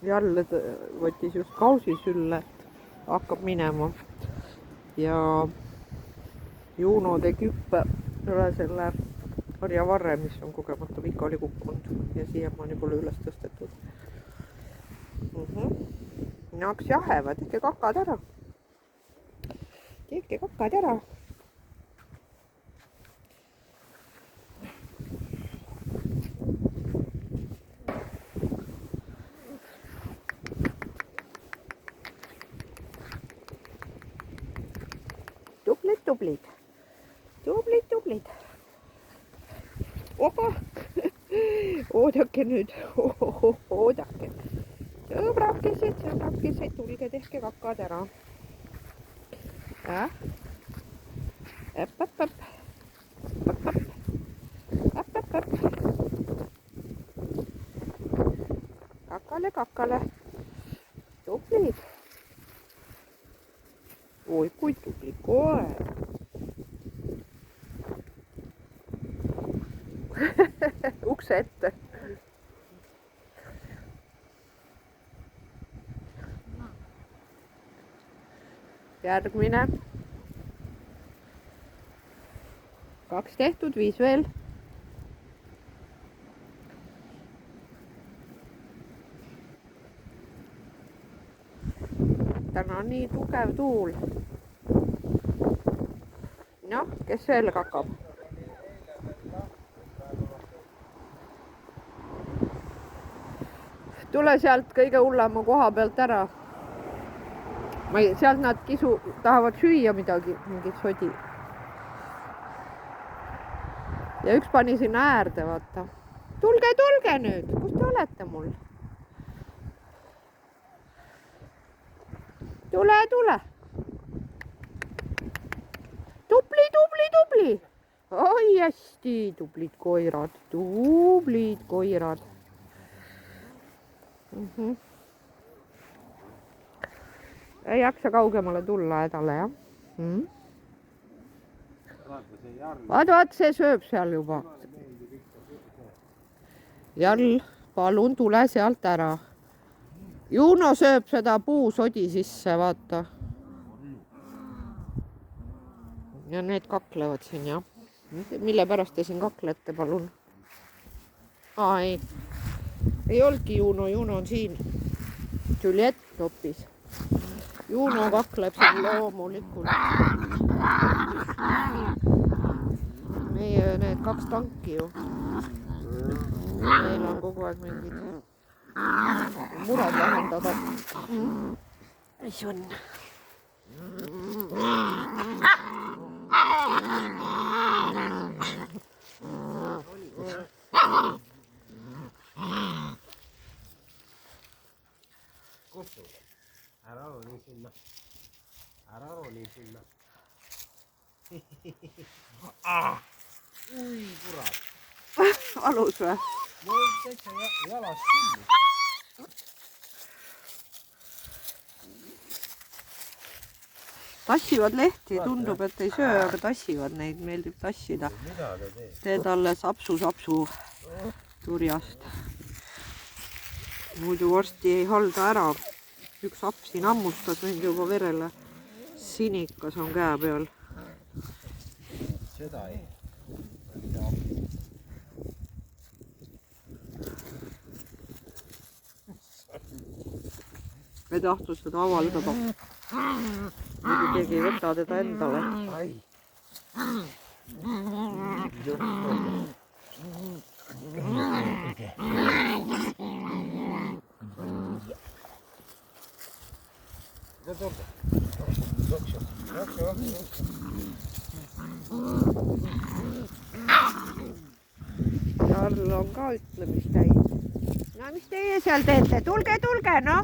jälle võttis just kausi sülle, hakkab minema ja Juno tegi hüppe üle selle harjavarre, mis on kogemata pikali kukkunud ja siiamaani pole üles tõstetud. No hakkas jaheva, tehke kakad ära. Tehke kakad ära. Tublid. Opa, oodake nüüd, oodake. Sõbrakesed, tulge tehke kakad ära. Äpp. Kakale. Tublid. Oi, kui tubli koer. Ukse ette. Järgmine. 2 tehtud, 5 veel. Täna on nii tugev tuul. Noh, kes veel kakab? Tule sealt kõige hullema koha pealt ära. Sealt nad tahavad süüa midagi, mingit sodi. Ja üks pani sinna äärde, vaata. Tulge nüüd, kus te olete mul? Tule. Tubli. Oi, hästi, tublid koirad. Ei jaksa kaugemale tulla hädale, jah? Vaat, see sööb seal juba. Jarl, palun tule sealt ära. Juno sööb seda puusodi sisse, vaata. Ja need kaklevad siin, jah. Mille pärast te siin kaklete, palun? Ei olnudki Juno on siin. Juliette hoopis. Juno kakleb siin loomulikult. Meie need 2 tanki ju. Meil on kogu aeg mingid murad lahendada. Mis on? Kutsu. Ära roni sinna. Ui, kurat. Alus või? Mul täitsa jalast kinni. Tassivad lehti, tundub, et ei söö, aga tassivad neid, meeldib tassida. Tee talle sapsu turjast. Muidu varsti ei halda ära. Üks app siin ammustas mind juba verele. Sinikas on käe peal. Seda ei. Ei tahtu seda avaldada. Muidu keegi ei võta teda endale. Jarl on ka ütlemist täis. No mis teie seal teete? Tulge, noh!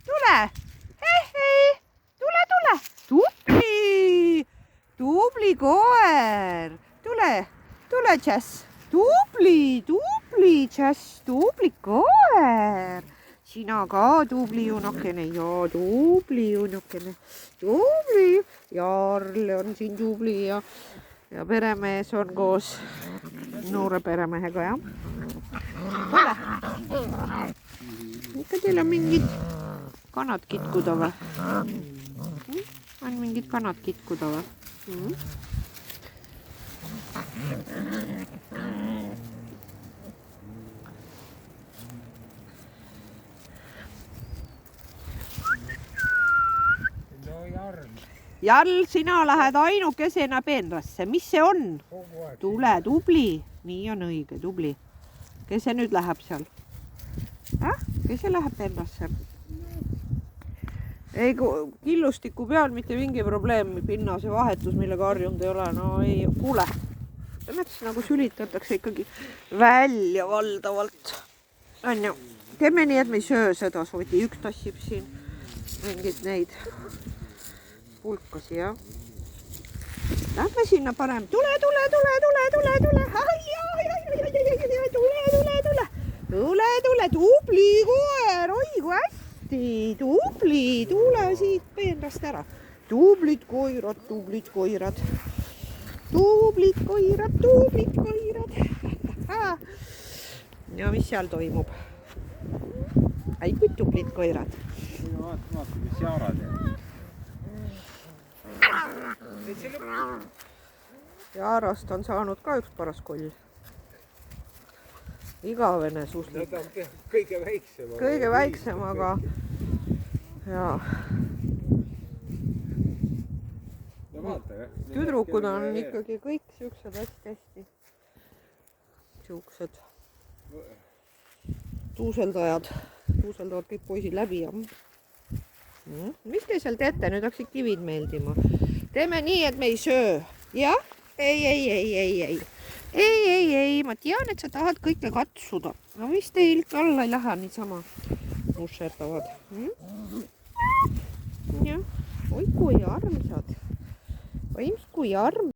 Tule! Hei! Tule! Tubli koer! Tule, Jess! Tubli, Jess! Tubli koer! Sina ka tubli junakene ja tubli junakene. Tubli! Jarl on siin tubli ja peremees on koos noore peremehega, jah. Tule. Ikka teil on mingid kanad kitkuda või? On mingid kanad kitkuda või? No Jarl, Jarl, sina lähed ainukesena peenrasse. Mis see on? kogu aeg. Tule, tubli. Nii on õige, tubli. Kes see nüüd läheb seal? Kes see läheb peenrasse? Ei, killustiku peal mitte mingi probleem, pinnase vahetus, millega harjunud ei ole. No ei, kuule. Õnneks nagu sülitatakse ikkagi välja valdavalt. On ju. Teeme nii, et me ei söö seda sodi. Üks tassib siin mingid neid pulkasi, jah. Lähme sinna parem. Tule. Tule. Tubli koer. Oi, kui hästi. Tubli. Tule siit peenrast ära. Tublid koirad. Ja mis seal toimub? Ai, kui tublid koirad. Vaata, mis Jara teeb. Jaarast on saanud ka üks paras koll. Igavene suslik. Ta on kõige väiksem. Kõige väiksem, aga jaa. No vaata, jah. Tüdrukud on ikkagi kõik siuksed hästi. Siuksed tuuseldajad. Tuuseldavad kõik poisid läbi. Mis te seal teete? Nüüd hakkasid kivid meeldima. Teeme nii, et me ei söö. Jah? Ei. Ma tean, et sa tahad kõike katsuda. No mis teil alla ei lähe niisama nusserdavad? Jah. Oi, kui armsad. Oi, kui armsad.